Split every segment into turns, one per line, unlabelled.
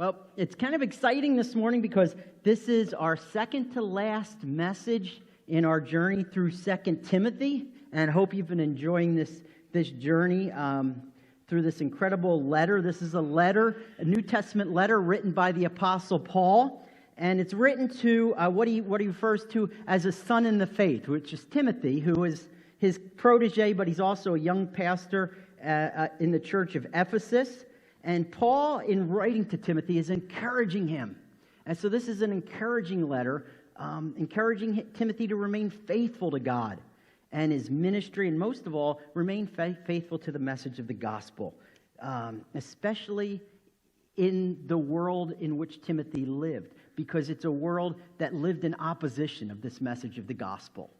Well, it's kind of exciting this morning because this is our second to last message in our journey through 2 Timothy, and I hope you've been enjoying this journey through this incredible letter. This is a New Testament letter written by the Apostle Paul, and it's written to what he refers to as a son in the faith, which is Timothy, who is his protege, but he's also a young pastor in the church of Ephesus. And Paul, in writing to Timothy, is encouraging him. And so this is an encouraging letter, encouraging Timothy to remain faithful to God and his ministry, and most of all, remain faithful to the message of the gospel, especially in the world in which Timothy lived, because it's a world that lived in opposition of this message of the gospel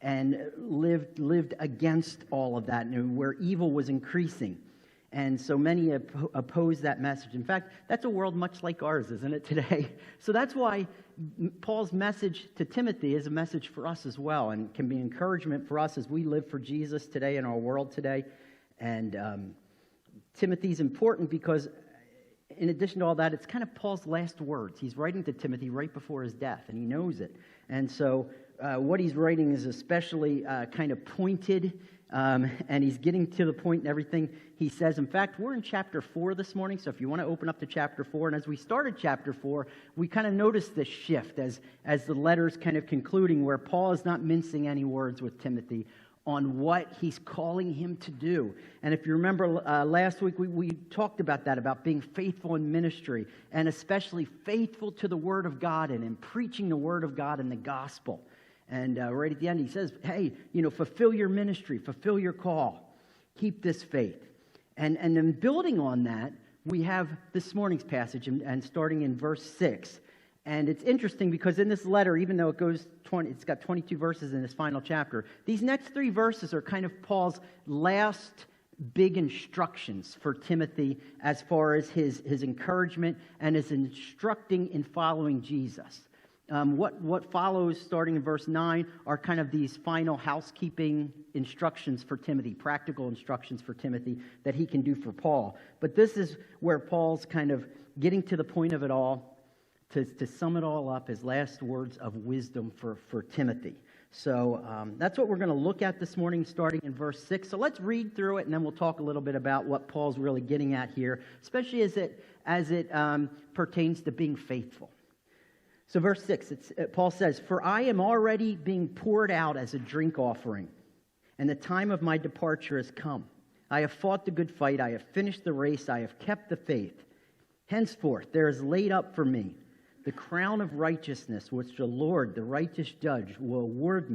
and lived against all of that, and where evil was increasing. And so many oppose that message. In fact, that's a world much like ours, isn't it, today? So that's why Paul's message to Timothy is a message for us as well, and can be encouragement for us as we live for Jesus today in our world today. And Timothy's important because, in addition to all that, it's kind of Paul's last words. He's writing to Timothy right before his death, and he knows it. And so what he's writing is especially kind of pointed, and he's getting to the point in everything he says. In fact, we're in chapter 4 this morning, so if you want to open up to chapter 4, and as we started chapter 4, we kind of noticed this shift as the letter's kind of concluding, where Paul is not mincing any words with Timothy on what he's calling him to do. And if you remember last week, we talked about that, about being faithful in ministry, and especially faithful to the Word of God and in preaching the Word of God and the gospel. And right at the end, he says, hey, fulfill your ministry, fulfill your call, keep this faith. And then building on that, we have this morning's passage, and starting in verse 6. And it's interesting because in this letter, even though it's got 22 verses in this final chapter, these next 3 verses are kind of Paul's last big instructions for Timothy as far as his encouragement and his instructing in following Jesus. What follows, starting in verse 9, are kind of these final housekeeping instructions for Timothy, practical instructions for Timothy that he can do for Paul. But this is where Paul's kind of getting to the point of it all, to sum it all up, his last words of wisdom for Timothy. So that's what we're going to look at this morning, starting in verse 6. So let's read through it, and then we'll talk a little bit about what Paul's really getting at here, especially as it pertains to being faithful. So verse 6, Paul says, "For I am already being poured out as a drink offering, and the time of my departure has come. I have fought the good fight, I have finished the race, I have kept the faith. Henceforth there is laid up for me the crown of righteousness, which the Lord, the righteous judge, will award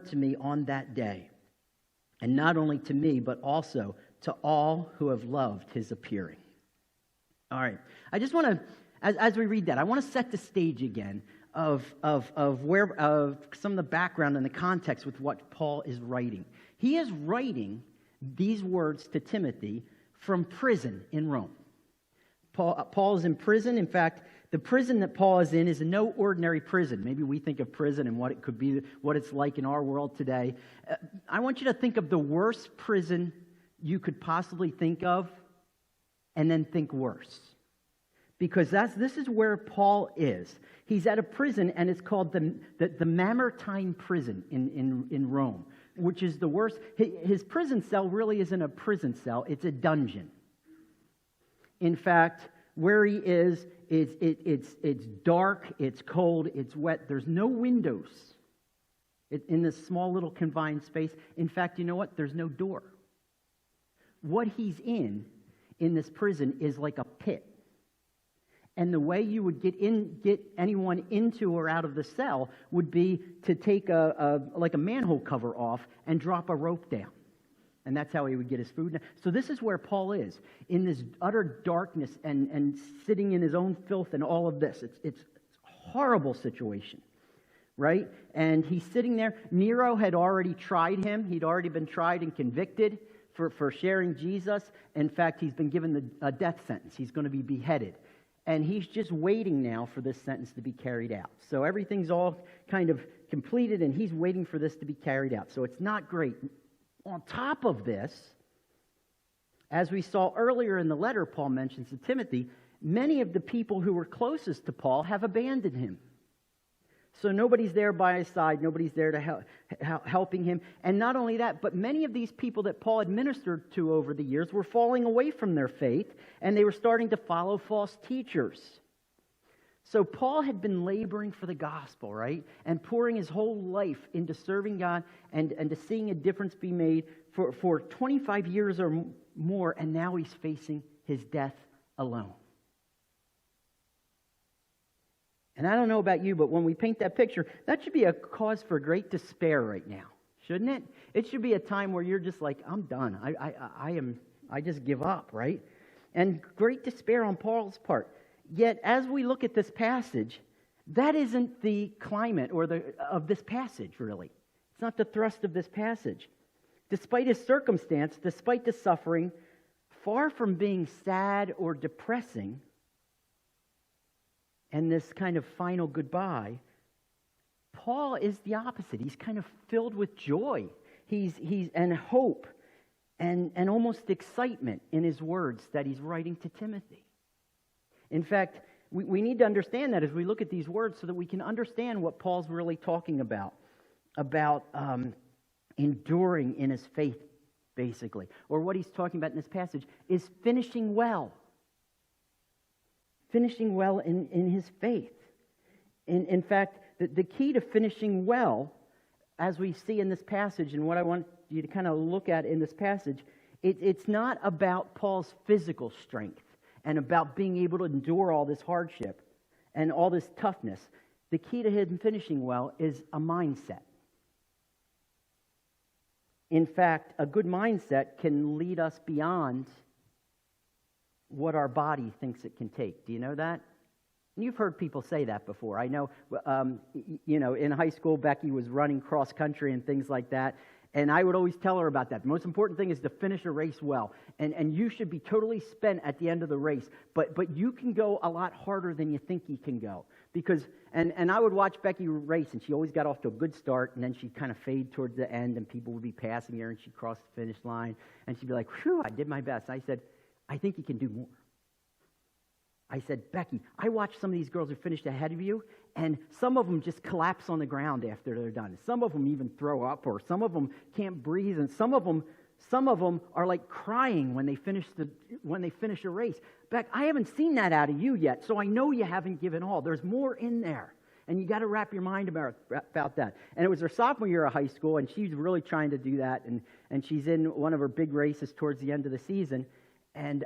to me on that day. And not only to me, but also to all who have loved his appearing." All right, I just want to, as we read that, I want to set the stage again of some of the background and the context with what Paul is writing. He is writing these words to Timothy from prison in Rome. Paul is in prison. In fact, the prison that Paul is in is no ordinary prison. Maybe we think of prison and what it could be, what it's like in our world today. I want you to think of the worst prison you could possibly think of, and then think worse. Because this is where Paul is. He's at a prison, and it's called the Mamertine prison in Rome, which is the worst. His prison cell really isn't a prison cell, it's a dungeon. In fact, where he is, it's dark, it's cold, it's wet. There's no windows in this small little confined space. In fact, you know what? There's no door. What he's in this prison is like a pit. And the way you would get anyone into or out of the cell would be to take a manhole cover off and drop a rope down. And that's how he would get his food. So this is where Paul is, in this utter darkness and sitting in his own filth and all of this. It's a horrible situation, right? And he's sitting there. Nero had already tried him. He'd already been tried and convicted for sharing Jesus. In fact, he's been given a death sentence. He's going to be beheaded. And he's just waiting now for this sentence to be carried out. So everything's all kind of completed, and he's waiting for this to be carried out. So it's not great. On top of this, As we saw earlier in the letter Paul mentions to Timothy, many of the people who were closest to Paul have abandoned him. So nobody's there by his side, nobody's there to helping him. And not only that, but many of these people that Paul administered to over the years were falling away from their faith, and they were starting to follow false teachers. So Paul had been laboring for the gospel, right? And pouring his whole life into serving God and to seeing a difference be made for 25 years or more, and now he's facing his death alone. And I don't know about you, but when we paint that picture, that should be a cause for great despair right now, shouldn't it? It should be a time where you're just like, I'm done. I just give up, right? And great despair on Paul's part. Yet, as we look at this passage, that isn't the climate of this passage, really. It's not the thrust of this passage. Despite his circumstance, despite the suffering, far from being sad or depressing, and this kind of final goodbye, Paul is the opposite. He's kind of filled with joy. He's and hope and almost excitement in his words that he's writing to Timothy. In fact, we need to understand that as we look at these words so that we can understand what Paul's really talking about enduring in his faith, basically. Or what he's talking about in this passage is finishing well. Finishing well in his faith. In fact, the key to finishing well, as we see in this passage, and what I want you to kind of look at in this passage, it's not about Paul's physical strength and about being able to endure all this hardship and all this toughness. The key to him finishing well is a mindset. In fact, a good mindset can lead us beyond what our body thinks it can take. Do you know that? And you've heard people say that before. I know, in high school, Becky was running cross country and things like that, and I would always tell her about that. The most important thing is to finish a race well, and you should be totally spent at the end of the race, but you can go a lot harder than you think you can go. Because, and I would watch Becky race, and she always got off to a good start, and then she'd kind of fade towards the end, and people would be passing her, and she'd cross the finish line, and she'd be like, whew, I did my best. And I said, I think you can do more. I said, Becky, I watched some of these girls who finished ahead of you, and some of them just collapse on the ground after they're done. Some of them even throw up, or some of them can't breathe, and some of them are like crying when they finish a race. Beck, I haven't seen that out of you yet, so I know you haven't given all. There's more in there, and you got to wrap your mind about that. And it was her sophomore year of high school, and she's really trying to do that, and she's in one of her big races towards the end of the season, and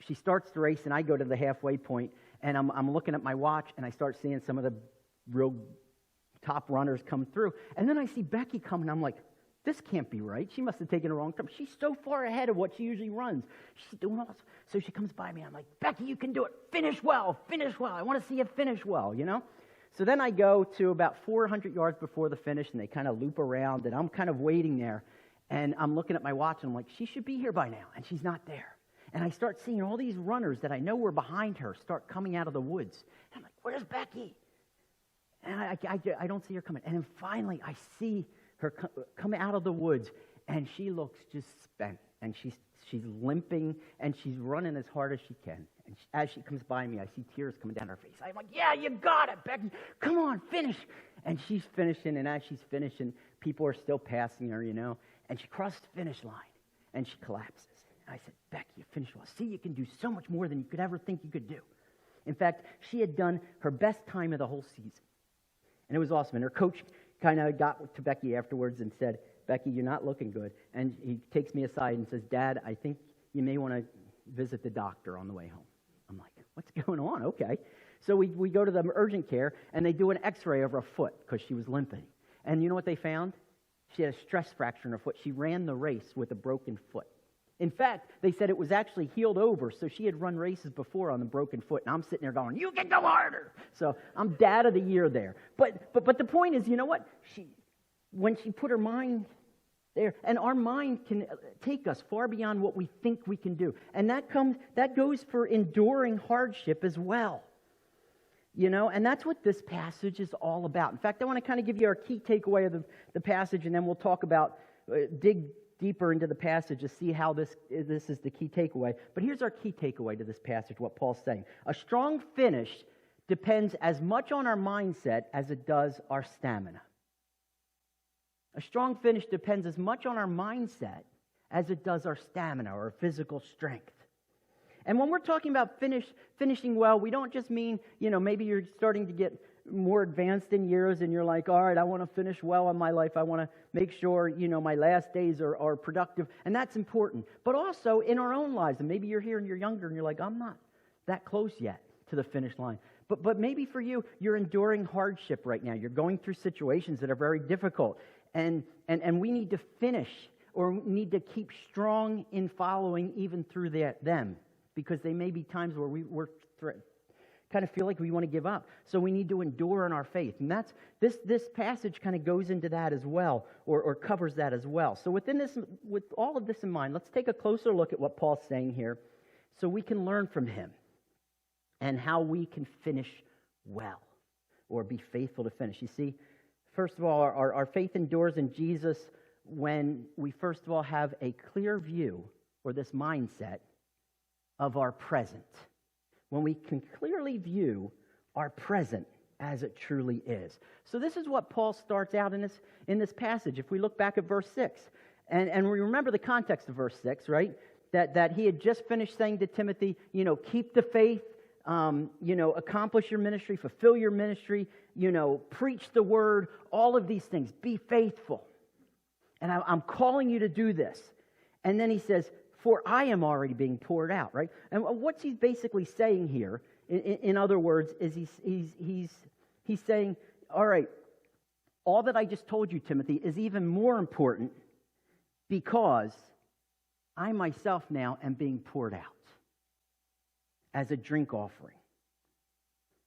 she starts the race, and I go to the halfway point, and I'm looking at my watch, and I start seeing some of the real top runners come through. And then I see Becky coming, and I'm like, this can't be right. She must have taken a wrong turn. She's so far ahead of what she usually runs. She's doing all this. So she comes by me. I'm like, Becky, you can do it. Finish well. Finish well. I want to see you finish well, you know? So then I go to about 400 yards before the finish, and they kind of loop around, and I'm kind of waiting there. And I'm looking at my watch, and I'm like, she should be here by now, and she's not there. And I start seeing all these runners that I know were behind her start coming out of the woods. And I'm like, where's Becky? And I don't see her coming. And then finally I see her come out of the woods, and she looks just spent. And she's limping, and she's running as hard as she can. And as she comes by me, I see tears coming down her face. I'm like, yeah, you got it, Becky. Come on, finish. And she's finishing, and as she's finishing, people are still passing her, you know. And she crosses the finish line, and she collapses. And I said, Becky, you finished well. See, you can do so much more than you could ever think you could do. In fact, she had done her best time of the whole season. And it was awesome. And her coach kind of got to Becky afterwards and said, Becky, you're not looking good. And he takes me aside and says, Dad, I think you may want to visit the doctor on the way home. I'm like, what's going on? Okay. So we go to the urgent care, and they do an x-ray of her foot because she was limping. And you know what they found? She had a stress fracture in her foot. She ran the race with a broken foot. In fact, they said it was actually healed over, so she had run races before on the broken foot, and I'm sitting there going, you can go harder! So I'm Dad of the Year there. But the point is, you know what? When she put her mind there, and our mind can take us far beyond what we think we can do. And that goes for enduring hardship as well. You know, and that's what this passage is all about. In fact, I want to kind of give you our key takeaway of the passage, and then we'll talk about, dig deeper into the passage to see how this is the key takeaway. But here's our key takeaway to this passage, what Paul's saying. A strong finish depends as much on our mindset as it does our stamina. A strong finish depends as much on our mindset as it does our stamina or physical strength. And when we're talking about finishing well, we don't just mean, maybe you're starting to get more advanced in years and you're like, all right, I want to finish well in my life. I want to make sure, my last days are productive. And that's important. But also in our own lives. And maybe you're here and you're younger and you're like, I'm not that close yet to the finish line. But maybe for you, you're enduring hardship right now. You're going through situations that are very difficult. And we need to finish, or need to keep strong in following even through them. Because they may be times where we're kind of feel like we want to give up. So we need to endure in our faith. And that's this passage kind of goes into that as well, or covers that as well. So with all of this in mind, let's take a closer look at what Paul's saying here so we can learn from him and how we can finish well, or be faithful to finish. You see, first of all, our faith endures in Jesus when we first of all have a clear view, or this mindset, of our present. When we can clearly view our present as it truly is. So this is what Paul starts out in this passage. If we look back at verse 6, and we remember the context of verse 6, right? That he had just finished saying to Timothy, keep the faith, accomplish your ministry, fulfill your ministry, preach the word, all of these things. Be faithful. And I'm calling you to do this. And then he says, for I am already being poured out, right? And what's he basically saying here, in other words, is he's saying, all right, all that I just told you, Timothy, is even more important because I myself now am being poured out as a drink offering.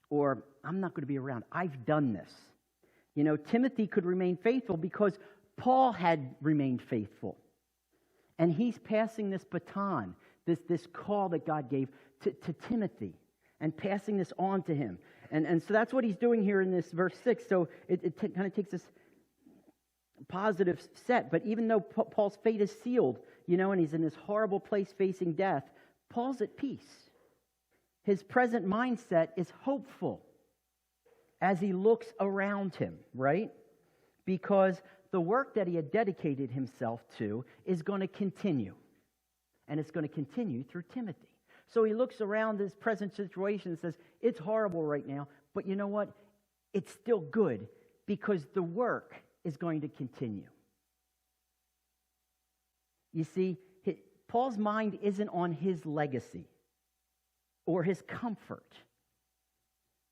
Or I'm not going to be around. I've done this. Timothy could remain faithful because Paul had remained faithful. And he's passing this baton, this call that God gave to Timothy, and passing this on to him. And so that's what he's doing here in this verse 6. So it kind of takes this positive set. But even though Paul's fate is sealed, and he's in this horrible place facing death, Paul's at peace. His present mindset is hopeful as he looks around him, right? Because the work that he had dedicated himself to is going to continue. And it's going to continue through Timothy. So he looks around his present situation and says, it's horrible right now, but you know what? It's still good because the work is going to continue. You see, Paul's mind isn't on his legacy or his comfort,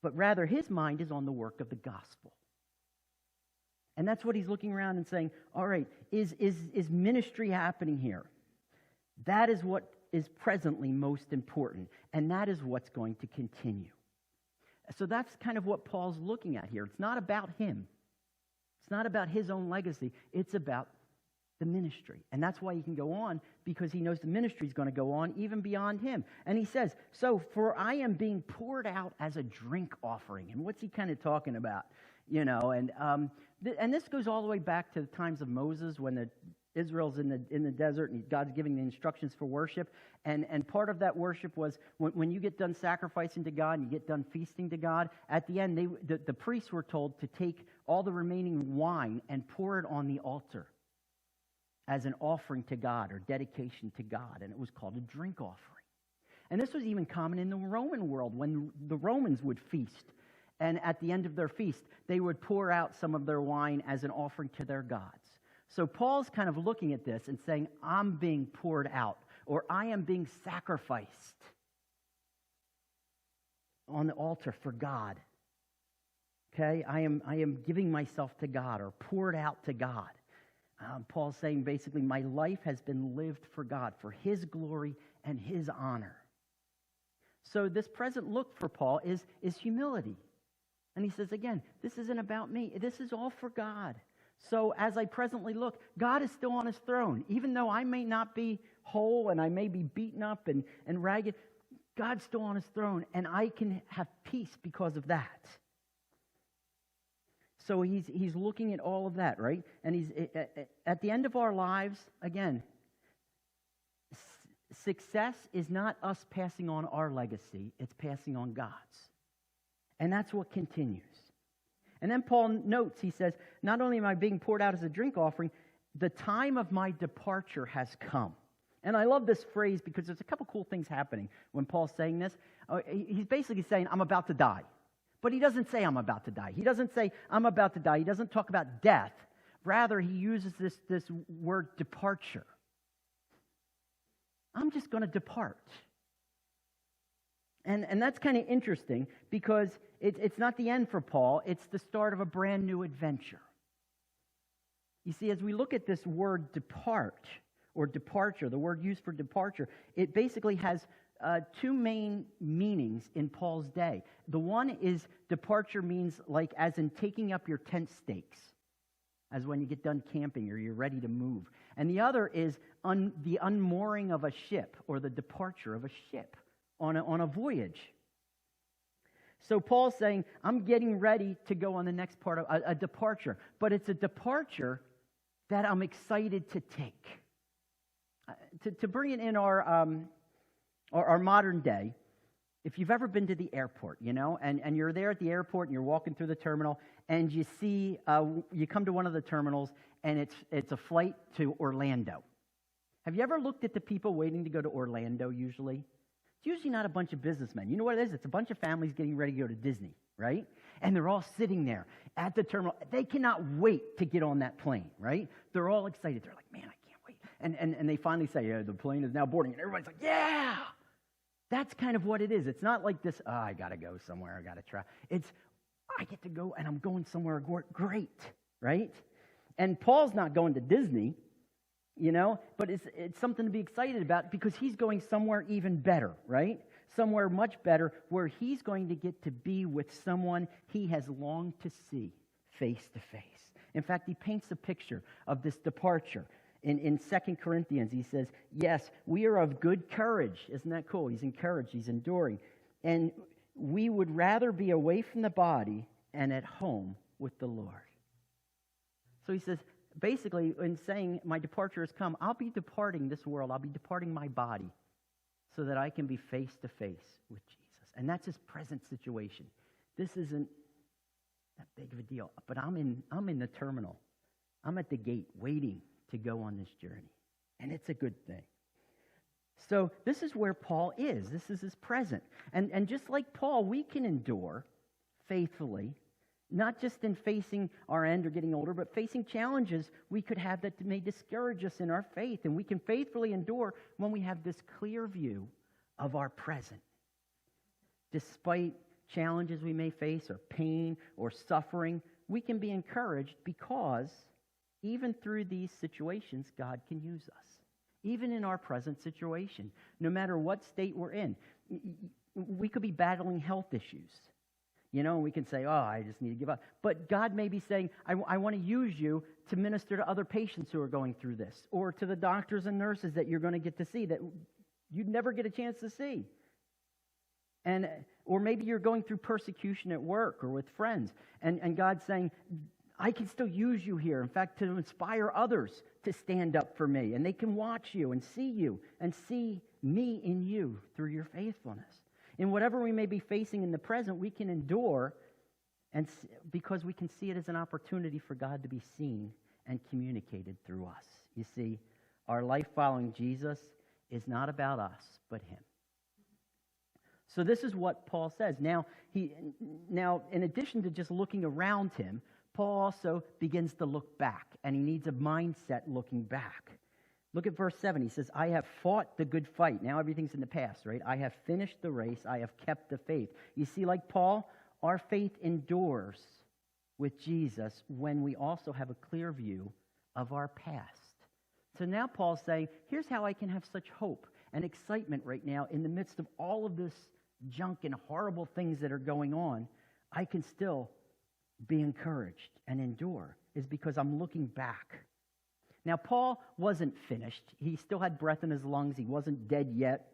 but rather his mind is on the work of the gospel. And that's what he's looking around and saying, all right, is ministry happening here? That is what is presently most important, and that is what's going to continue. So that's kind of what Paul's looking at here. It's not about him. It's not about his own legacy. It's about the ministry. And that's why he can go on, because he knows the ministry is going to go on even beyond him. And he says, so for I am being poured out as a drink offering. And what's he kind of talking about? And this goes all the way back to the times of Moses when Israel's in the desert and God's giving the instructions for worship. And part of that worship was when you get done sacrificing to God and you get done feasting to God, at the end the priests were told to take all the remaining wine and pour it on the altar as an offering to God or dedication to God. And it was called a drink offering. And this was even common in the Roman world when the Romans would feast. And at the end of their feast, they would pour out some of their wine as an offering to their gods. So Paul's kind of looking at this and saying, I'm being poured out, or I am being sacrificed on the altar for God. Okay? I am giving myself to God, or poured out to God. Paul's saying basically, my life has been lived for God, for His glory and His honor. So this present look for Paul is humility. And he says, again, this isn't about me. This is all for God. So as I presently look, God is still on His throne. Even though I may not be whole and I may be beaten up and ragged, God's still on His throne, and I can have peace because of that. So he's looking at all of that, right? And he's at the end of our lives, again, success is not us passing on our legacy, it's passing on God's. And that's what continues. And then Paul notes, he says, not only am I being poured out as a drink offering, the time of my departure has come. And I love this phrase because there's a couple cool things happening when Paul's saying this. He's basically saying, I'm about to die. But he doesn't say I'm about to die. He doesn't say I'm about to die. He doesn't talk about death. Rather, he uses this word departure. I'm just going to depart. And that's kind of interesting because it's not the end for Paul. It's the start of a brand new adventure. You see, as we look at this word depart or departure, the word used for departure, it basically has two main meanings in Paul's day. The one is departure means like as in taking up your tent stakes, as when you get done camping or you're ready to move. And the other is the unmooring of a ship or the departure of a ship on a voyage. So Paul's saying, I'm getting ready to go on the next part of a departure. But it's a departure that I'm excited to take. To bring it in our modern day, if you've ever been to the airport, and you're there at the airport and you're walking through the terminal and you see, you come to one of the terminals and it's a flight to Orlando. Have you ever looked at the people waiting to go to Orlando usually? It's usually not a bunch of businessmen. You know what it is? It's a bunch of families getting ready to go to Disney, right? And they're all sitting there at the terminal. They cannot wait to get on that plane, right? They're all excited. They're like, man, I can't wait. And they finally say, the plane is now boarding. And everybody's like, yeah! That's kind of what it is. It's not like this, I got to go somewhere. I got to try. It's, I get to go and I'm going somewhere great, right? And Paul's not going to Disney, but it's something to be excited about because he's going somewhere even better, right? Somewhere much better where he's going to get to be with someone he has longed to see face to face. In fact, he paints a picture of this departure. In 2 Corinthians, he says, yes, we are of good courage. Isn't that cool? He's encouraged, he's enduring. And we would rather be away from the body and at home with the Lord. So he says, basically, in saying my departure has come, I'll be departing this world. I'll be departing my body so that I can be face to face with Jesus. And that's his present situation. This isn't that big of a deal. But I'm in the terminal. I'm at the gate waiting to go on this journey. And it's a good thing. So this is where Paul is. This is his present. And just like Paul, we can endure faithfully, not just in facing our end or getting older, but facing challenges we could have that may discourage us in our faith. And we can faithfully endure when we have this clear view of our present. Despite challenges we may face or pain or suffering, we can be encouraged because even through these situations, God can use us. Even in our present situation, no matter what state we're in. We could be battling health issues. And we can say, I just need to give up. But God may be saying, I want to use you to minister to other patients who are going through this, or to the doctors and nurses that you're going to get to see that you'd never get a chance to see. Or maybe you're going through persecution at work or with friends, and God's saying, I can still use you here, in fact, to inspire others to stand up for me, and they can watch you and see me in you through your faithfulness. In whatever we may be facing in the present, we can endure because we can see it as an opportunity for God to be seen and communicated through us. You see, our life following Jesus is not about us, but him. So this is what Paul says. Now, in addition to just looking around him, Paul also begins to look back, and he needs a mindset looking back. Look at verse 7. He says, I have fought the good fight. Now everything's in the past, right? I have finished the race. I have kept the faith. You see, like Paul, our faith endures with Jesus when we also have a clear view of our past. So now Paul's saying, here's how I can have such hope and excitement right now in the midst of all of this junk and horrible things that are going on. I can still be encouraged and endure, is because I'm looking back. Now, Paul wasn't finished. He still had breath in his lungs. He wasn't dead yet,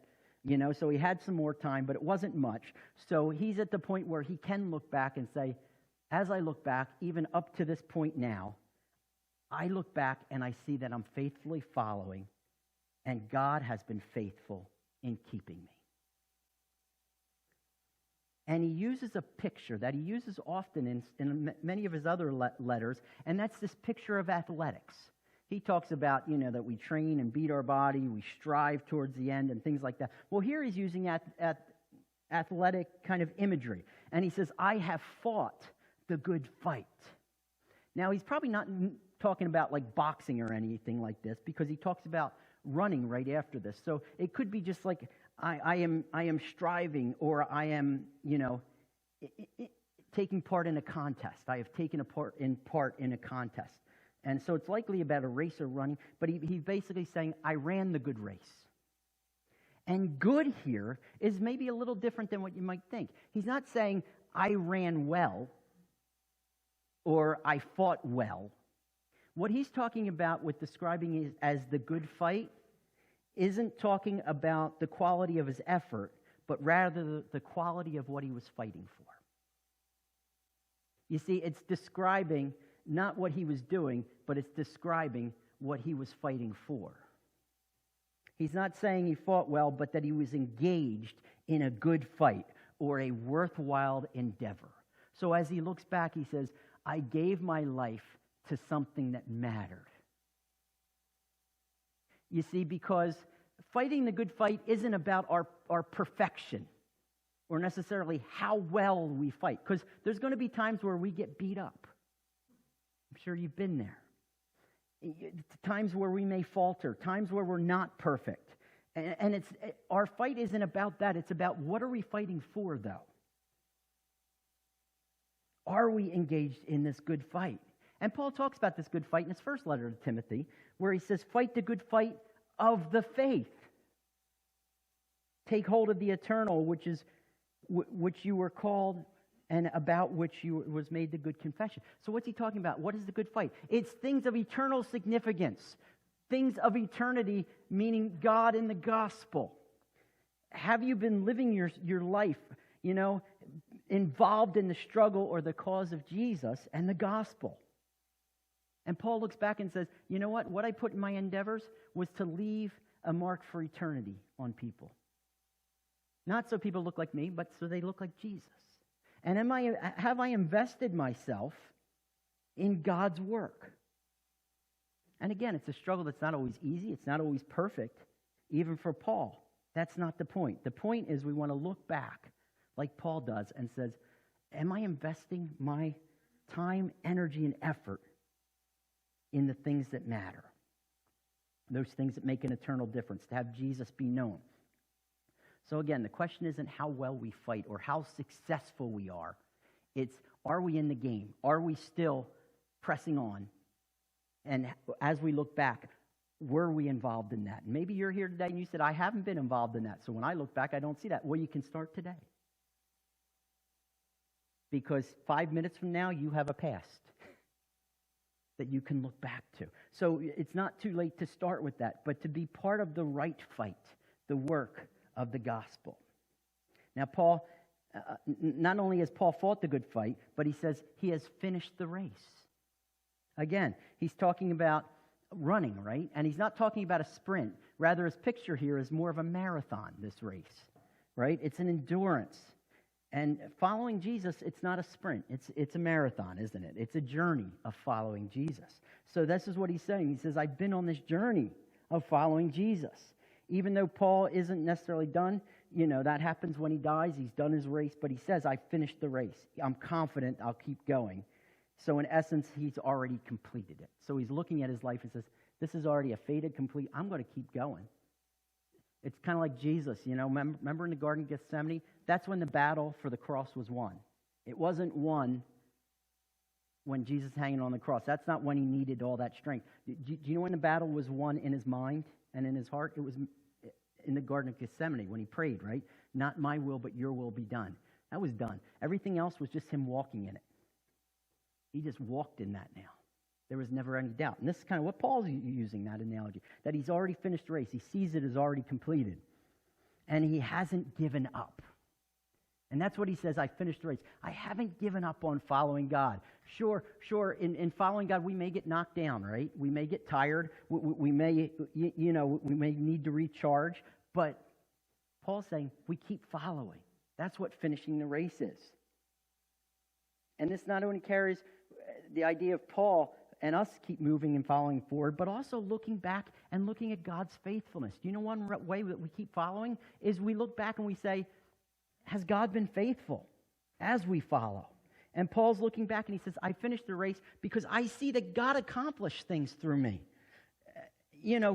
so he had some more time, but it wasn't much. So he's at the point where he can look back and say, as I look back, even up to this point now, I look back and I see that I'm faithfully following, and God has been faithful in keeping me. And he uses a picture that he uses often in many of his other letters, and that's this picture of athletics. He talks about, that we train and beat our body, we strive towards the end and things like that. Well, here he's using athletic kind of imagery. And he says, I have fought the good fight. Now, he's probably not talking about like boxing or anything like this, because he talks about running right after this. So it could be just like, I am striving, or I am, taking part in a contest. I have taken part in a contest. And so it's likely about a race or running, but he's basically saying, I ran the good race. And good here is maybe a little different than what you might think. He's not saying, I ran well, or I fought well. What he's talking about with describing it as the good fight isn't talking about the quality of his effort, but rather the quality of what he was fighting for. You see, it's describing not what he was doing, but it's describing what he was fighting for. He's not saying he fought well, but that he was engaged in a good fight or a worthwhile endeavor. So as he looks back, he says, I gave my life to something that mattered. You see, because fighting the good fight isn't about our perfection or necessarily how well we fight, because there's going to be times where we get beat up. I'm sure you've been there. Times where we may falter, times where we're not perfect. And our fight isn't about that. It's about what are we fighting for, though? Are we engaged in this good fight? And Paul talks about this good fight in his first letter to Timothy, where he says, fight the good fight of the faith. Take hold of the eternal, which you were called, and about which you was made the good confession. So what's he talking about? What is the good fight? It's things of eternal significance, things of eternity, meaning God in the gospel. Have you been living your life, involved in the struggle or the cause of Jesus and the gospel? And Paul looks back and says, you know what? What I put in my endeavors was to leave a mark for eternity on people. Not so people look like me, but so they look like Jesus. And have I invested myself in God's work? And again, it's a struggle that's not always easy. It's not always perfect, even for Paul. That's not the point. The point is we want to look back like Paul does and says, am I investing my time, energy, and effort in the things that matter? Those things that make an eternal difference, to have Jesus be known. So again, the question isn't how well we fight or how successful we are. It's, are we in the game? Are we still pressing on? And as we look back, were we involved in that? Maybe you're here today and you said, I haven't been involved in that. So when I look back, I don't see that. Well, you can start today. Because 5 minutes from now, you have a past that you can look back to. So it's not too late to start with that, but to be part of the right fight, the work of the gospel. Now, Paul, not only has Paul fought the good fight, but he says he has finished the race. Again, he's talking about running, right? And he's not talking about a sprint. Rather, his picture here is more of a marathon, this race, right? It's an endurance. And following Jesus, it's not a sprint. It's a marathon, isn't it? It's a journey of following Jesus. So this is what he's saying. He says, I've been on this journey of following Jesus. Even though Paul isn't necessarily done, that happens when he dies. He's done his race, but he says, I finished the race. I'm confident I'll keep going. So in essence, he's already completed it. So he's looking at his life and says, this is already a fated complete. I'm going to keep going. It's kind of like Jesus, remember in the Garden of Gethsemane? That's when the battle for the cross was won. It wasn't won when Jesus was hanging on the cross. That's not when he needed all that strength. Do you know when the battle was won in his mind and in his heart? It was in the Garden of Gethsemane when he prayed, right? Not my will, but your will be done. That was done. Everything else was just him walking in it. He just walked in that now. There was never any doubt. And this is kind of what Paul's using, that analogy, that he's already finished the race. He sees it as already completed. And he hasn't given up. And that's what he says, I finished the race. I haven't given up on following God. Sure, in following God, we may get knocked down, right? We may get tired. We may need to recharge. But Paul's saying we keep following. That's what finishing the race is. And this not only carries the idea of Paul and us keep moving and following forward, but also looking back and looking at God's faithfulness. Do you know one way that we keep following is we look back and we say, has God been faithful as we follow? And Paul's looking back and he says, I finished the race because I see that God accomplished things through me.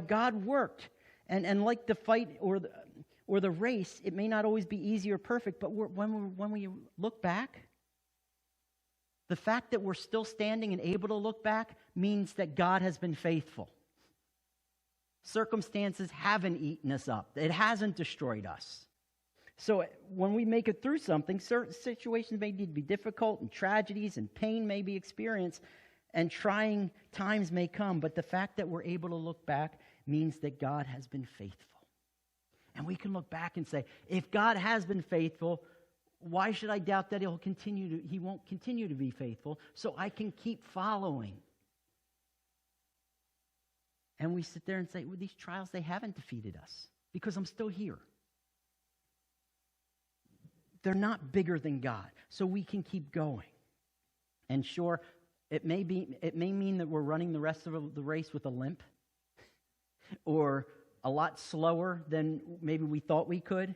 God worked. And like the fight or the race, it may not always be easy or perfect, but when we look back, the fact that we're still standing and able to look back means that God has been faithful. Circumstances haven't eaten us up. It hasn't destroyed us. So when we make it through something, certain situations may need to be difficult, and tragedies and pain may be experienced, and trying times may come, but the fact that we're able to look back means that God has been faithful. And we can look back and say, if God has been faithful, why should I doubt that He won't continue to be faithful, so I can keep following? And we sit there and say, well, these trials, they haven't defeated us because I'm still here. They're not bigger than God, so we can keep going. And sure, it may mean that we're running the rest of the race with a limp, or a lot slower than maybe we thought we could,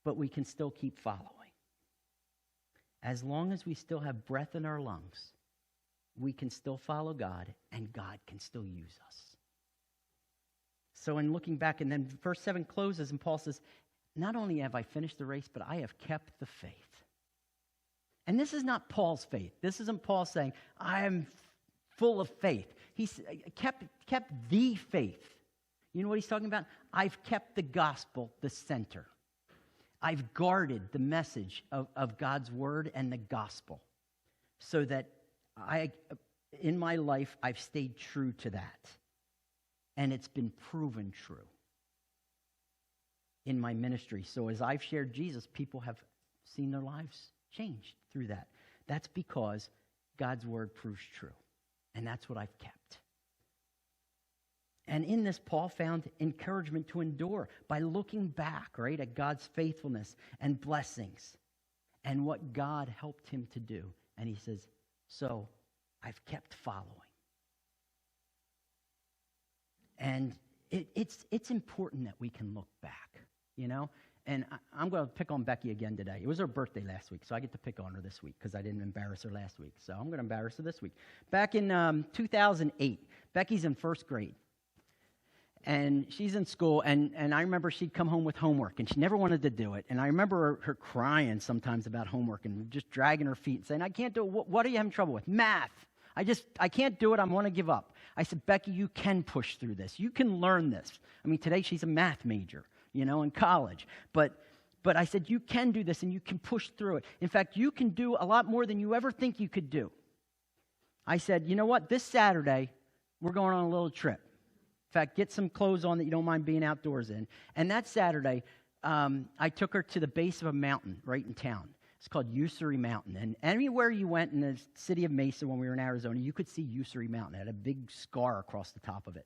but we can still keep following. As long as we still have breath in our lungs, we can still follow God, and God can still use us. So in looking back, and then verse 7 closes, and Paul says, not only have I finished the race, but I have kept the faith. And this is not Paul's faith. This isn't Paul saying, I am full of faith. He's kept the faith. You know what he's talking about? I've kept the gospel the center. I've guarded the message of God's word and the gospel so that in my life, I've stayed true to that. And it's been proven true in my ministry. So as I've shared Jesus, people have seen their lives changed through that. That's because God's word proves true. And that's what I've kept. And in this, Paul found encouragement to endure by looking back, right, at God's faithfulness and blessings and what God helped him to do. And he says, so I've kept following. And it's important that we can look back, you know. And I'm going to pick on Becky again today. It was her birthday last week, so I get to pick on her this week because I didn't embarrass her last week. So I'm going to embarrass her this week. Back in 2008, Becky's in first grade. And she's in school, and I remember she'd come home with homework, and she never wanted to do it. And I remember her crying sometimes about homework and just dragging her feet and saying, I can't do it. What are you having trouble with? Math. I can't do it. I want to give up. I said, Becky, you can push through this. You can learn this. I mean, today she's a math major, you know, in college. But I said, you can do this, and you can push through it. In fact, you can do a lot more than you ever think you could do. I said, you know what? This Saturday, we're going on a little trip. In fact, get some clothes on that you don't mind being outdoors in. And that Saturday, I took her to the base of a mountain right in town. It's called Usuri Mountain. And anywhere you went in the city of Mesa when we were in Arizona, you could see Usuri Mountain. It had a big scar across the top of it.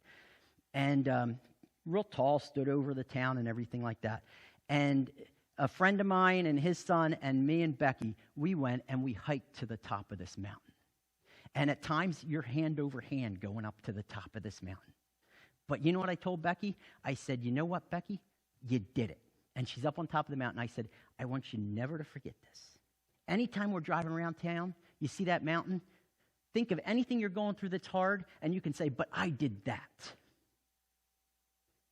And real tall, stood over the town and everything like that. And a friend of mine and his son and me and Becky, we went and we hiked to the top of this mountain. And at times, you're hand over hand going up to the top of this mountain. But you know what I told Becky? I said, you know what, Becky? You did it. And she's up on top of the mountain. I said, I want you never to forget this. Anytime we're driving around town, you see that mountain, think of anything you're going through that's hard, and you can say, but I did that.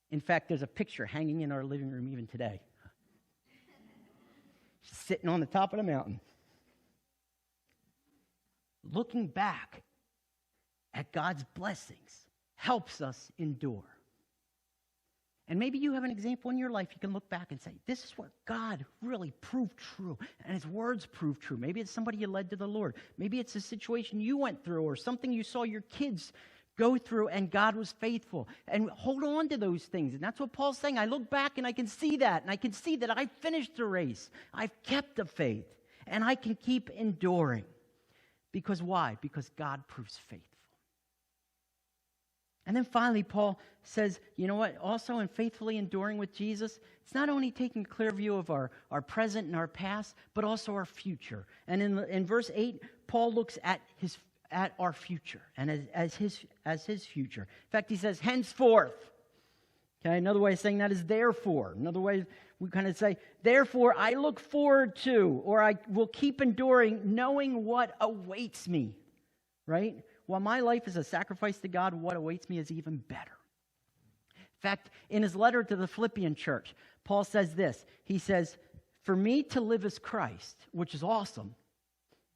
In fact, there's a picture hanging in our living room even today. She's sitting on the top of the mountain. Looking back at God's blessings helps us endure. And maybe you have an example in your life you can look back and say, this is what God really proved true, and His words proved true. Maybe it's somebody you led to the Lord. Maybe it's a situation you went through or something you saw your kids go through, and God was faithful. And hold on to those things. And that's what Paul's saying. I look back and I can see that. And I can see that I finished the race. I've kept the faith. And I can keep enduring. Because why? Because God proves faithful. And then finally, Paul says, you know what? Also in faithfully enduring with Jesus, it's not only taking a clear view of our present and our past, but also our future. And in verse 8, Paul looks at our future and as his future. In fact, he says, henceforth. Okay, another way of saying that is therefore. Another way we kind of say, therefore I look forward to, or I will keep enduring, knowing what awaits me. Right? While my life is a sacrifice to God, what awaits me is even better. In fact, in his letter to the Philippian church, Paul says this. He says, for me to live is Christ, which is awesome,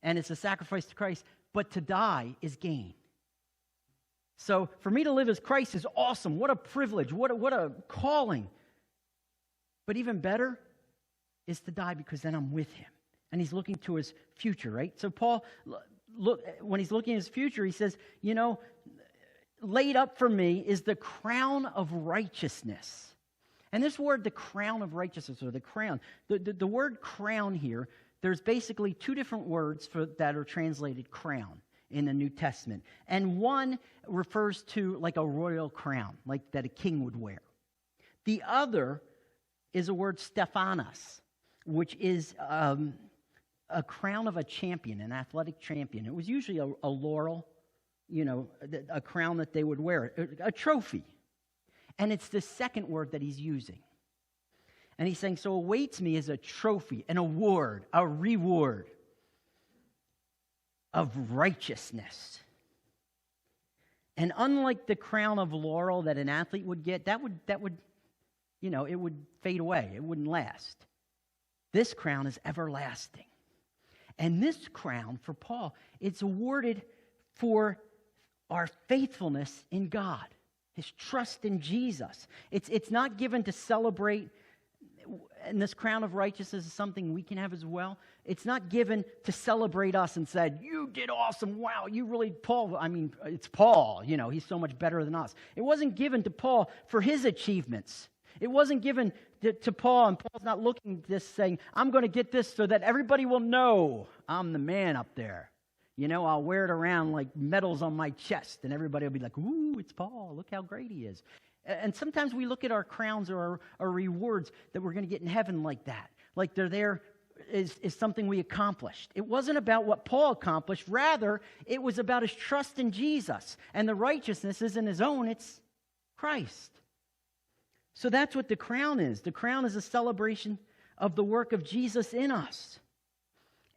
and it's a sacrifice to Christ, but to die is gain. So for me to live as Christ is awesome. What a privilege. What a calling. But even better is to die because then I'm with him. And he's looking to his future, right? So Paul, when he's looking at his future, he says, you know, laid up for me is the crown of righteousness. And this word, the crown of righteousness, or the crown, the word crown here, there's basically two different words that are translated crown in the New Testament. And one refers to like a royal crown, like that a king would wear. The other is a word Stephanos, which is a crown of a champion, an athletic champion. It was usually a laurel, you know, a crown that they would wear, a trophy. And it's the second word that he's using. And he's saying, so awaits me is a trophy, an award, a reward of righteousness. And unlike the crown of laurel that an athlete would get, that would, you know, it would fade away. It wouldn't last. This crown is everlasting. And this crown, for Paul, it's awarded for our faithfulness in God, his trust in Jesus. It's not given to celebrate, and this crown of righteousness is something we can have as well. It's not given to celebrate us and said, you did awesome, wow, you really, Paul, I mean, it's Paul, you know, he's so much better than us. It wasn't given to Paul for his achievements. It wasn't given to Paul, and Paul's not looking at this saying, I'm going to get this so that everybody will know I'm the man up there. You know, I'll wear it around like medals on my chest, and everybody will be like, ooh, it's Paul, look how great he is. And sometimes we look at our crowns or our rewards that we're going to get in heaven like that. Like they're there is something we accomplished. It wasn't about what Paul accomplished. Rather, it was about his trust in Jesus. And the righteousness isn't his own, it's Christ. So that's what the crown is. The crown is a celebration of the work of Jesus in us.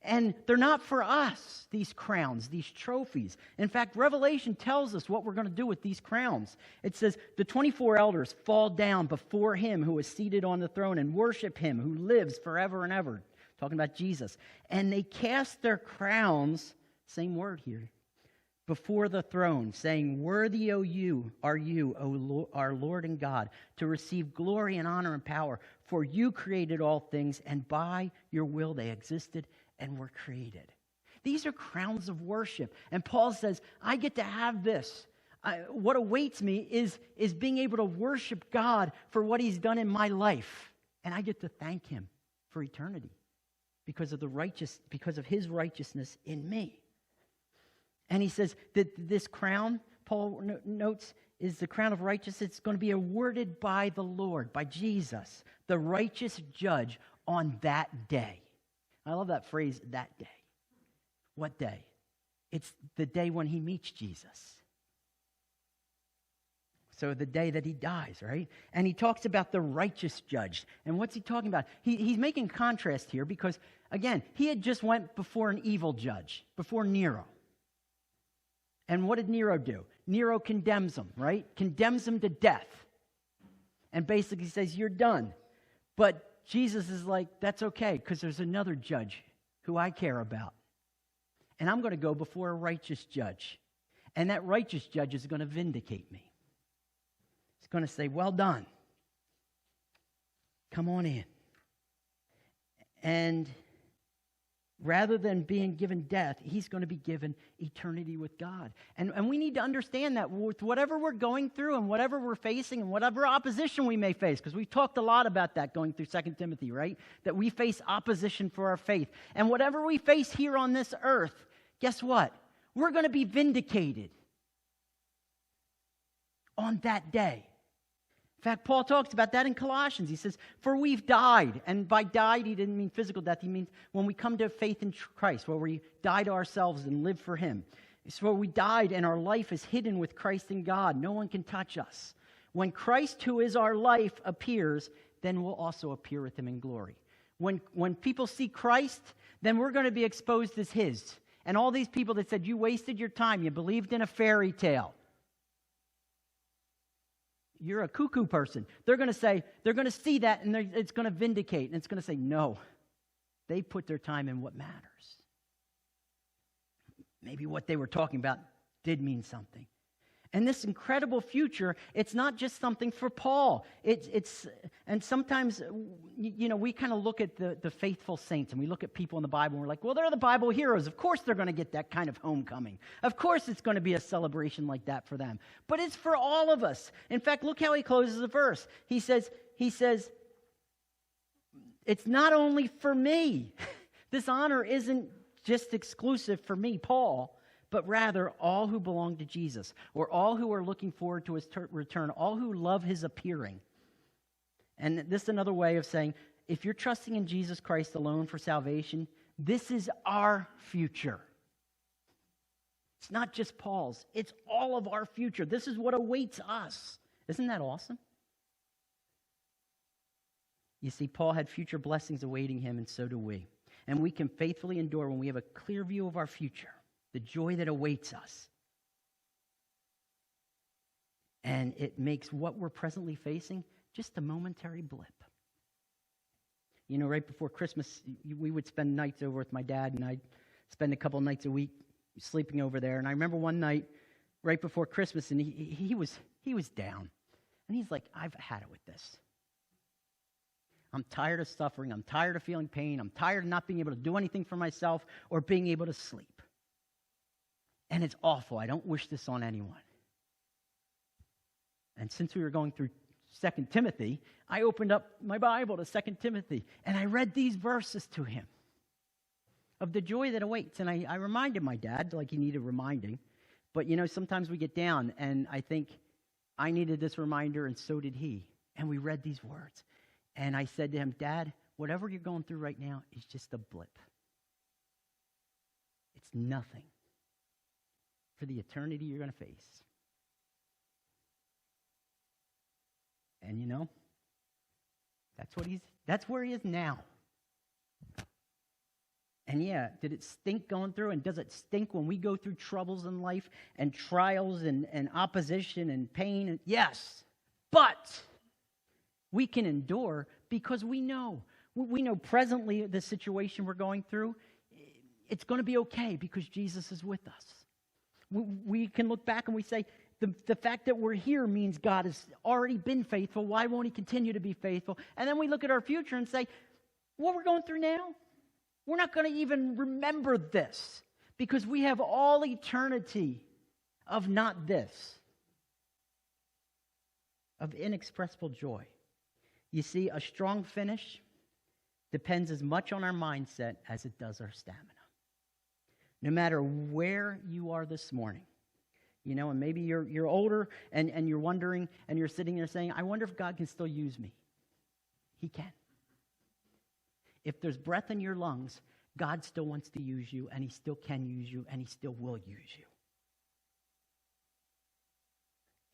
And they're not for us, these crowns, these trophies. In fact, Revelation tells us what we're going to do with these crowns. It says, the 24 elders fall down before him who is seated on the throne and worship him who lives forever and ever. Talking about Jesus. And they cast their crowns, same word here, before the throne, saying, worthy are you, O our Lord and God, to receive glory and honor and power. For you created all things, and by your will they existed and were created. These are crowns of worship. And Paul says, I get to have this. What awaits me is being able to worship God for what he's done in my life. And I get to thank him for eternity because of his righteousness in me. And he says that this crown, Paul notes, is the crown of righteousness. It's going to be awarded by the Lord, by Jesus, the righteous judge on that day. I love that phrase, that day. What day? It's the day when he meets Jesus. So the day that he dies, right? And he talks about the righteous judge. And what's he talking about? He's making contrast here because, again, he had just went before an evil judge, before Nero. And what did Nero do? Nero condemns him, right? Condemns him to death. And basically says, you're done. But Jesus is like, that's okay, because there's another judge who I care about. And I'm going to go before a righteous judge. And that righteous judge is going to vindicate me. He's going to say, well done. Come on in. And Rather than being given death, he's going to be given eternity with God. And we need to understand that with whatever we're going through and whatever we're facing and whatever opposition we may face, because we've talked a lot about that going through 2 Timothy, right? That we face opposition for our faith. And whatever we face here on this earth, guess what? We're going to be vindicated on that day. In fact, Paul talks about that in Colossians. He says, for we've died. And by died, he didn't mean physical death. He means when we come to faith in Christ, where we die to ourselves and live for him. It's where we died and our life is hidden with Christ in God. No one can touch us. When Christ, who is our life, appears, then we'll also appear with him in glory. When people see Christ, then we're going to be exposed as his. And all these people that said, you wasted your time, you believed in a fairy tale, you're a cuckoo person. They're going to see that, and it's going to vindicate, and it's going to say, no, they put their time in what matters. Maybe what they were talking about did mean something. And this incredible future, it's not just something for Paul. And sometimes, we kind of look at the faithful saints, and we look at people in the Bible, and we're like, well, they're the Bible heroes. Of course they're going to get that kind of homecoming. Of course it's going to be a celebration like that for them. But it's for all of us. In fact, look how he closes the verse. He says, it's not only for me. This honor isn't just exclusive for me, Paul, but rather all who belong to Jesus, or all who are looking forward to his return, all who love his appearing. And this is another way of saying, if you're trusting in Jesus Christ alone for salvation, this is our future. It's not just Paul's, it's all of our future. This is what awaits us. Isn't that awesome? You see, Paul had future blessings awaiting him, and so do we. And we can faithfully endure when we have a clear view of our future, the joy that awaits us. And it makes what we're presently facing just a momentary blip. Right before Christmas, we would spend nights over with my dad, and I'd spend a couple nights a week sleeping over there. And I remember one night right before Christmas, and he was down. And he's like, I've had it with this. I'm tired of suffering. I'm tired of feeling pain. I'm tired of not being able to do anything for myself or being able to sleep. And it's awful. I don't wish this on anyone. And since we were going through 2 Timothy, I opened up my Bible to 2 Timothy, and I read these verses to him of the joy that awaits. And I reminded my dad, like he needed reminding. But, sometimes we get down, and I think I needed this reminder, and so did he. And we read these words. And I said to him, Dad, whatever you're going through right now is just a blip. It's nothing for the eternity you're going to face. And that's where he is now. And yeah, did it stink going through? And does it stink when we go through troubles in life and trials and opposition and pain? Yes, but we can endure because we know. We know presently the situation we're going through, it's going to be okay because Jesus is with us. We can look back and we say, the fact that we're here means God has already been faithful. Why won't he continue to be faithful? And then we look at our future and say, what we're going through now, we're not going to even remember this because we have all eternity of not this, of inexpressible joy. You see, a strong finish depends as much on our mindset as it does our stamina. No matter where you are this morning, and maybe you're older and you're wondering and you're sitting there saying, I wonder if God can still use me. He can. If there's breath in your lungs, God still wants to use you, and he still can use you, and he still will use you.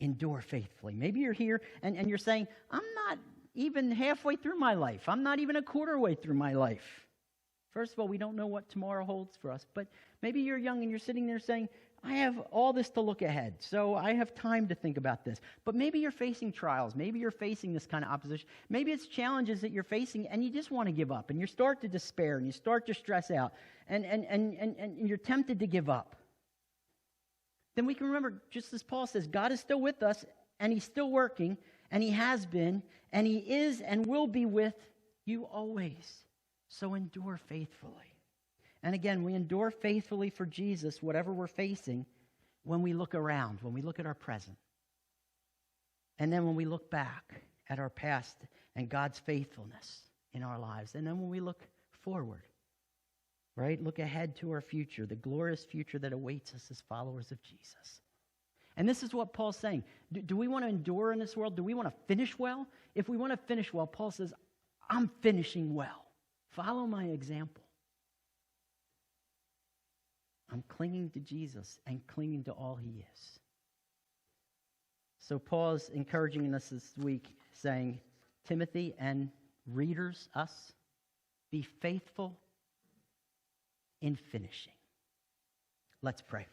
Endure faithfully. Maybe you're here and you're saying, I'm not even halfway through my life. I'm not even a quarter way through my life. First of all, we don't know what tomorrow holds for us, but maybe you're young and you're sitting there saying, I have all this to look ahead, so I have time to think about this. But maybe you're facing trials. Maybe you're facing this kind of opposition. Maybe it's challenges that you're facing, and you just want to give up, and you start to despair, and you start to stress out, and you're tempted to give up. Then we can remember, just as Paul says, God is still with us, and he's still working, and he has been, and he is and will be with you always. So endure faithfully. And again, we endure faithfully for Jesus, whatever we're facing, when we look around, when we look at our present. And then when we look back at our past and God's faithfulness in our lives. And then when we look forward, right? Look ahead to our future, the glorious future that awaits us as followers of Jesus. And this is what Paul's saying. Do we want to endure in this world? Do we want to finish well? If we want to finish well, Paul says, I'm finishing well. Follow my example. I'm clinging to Jesus and clinging to all he is. So Paul's encouraging us this week, saying, Timothy and readers, us, be faithful in finishing. Let's pray.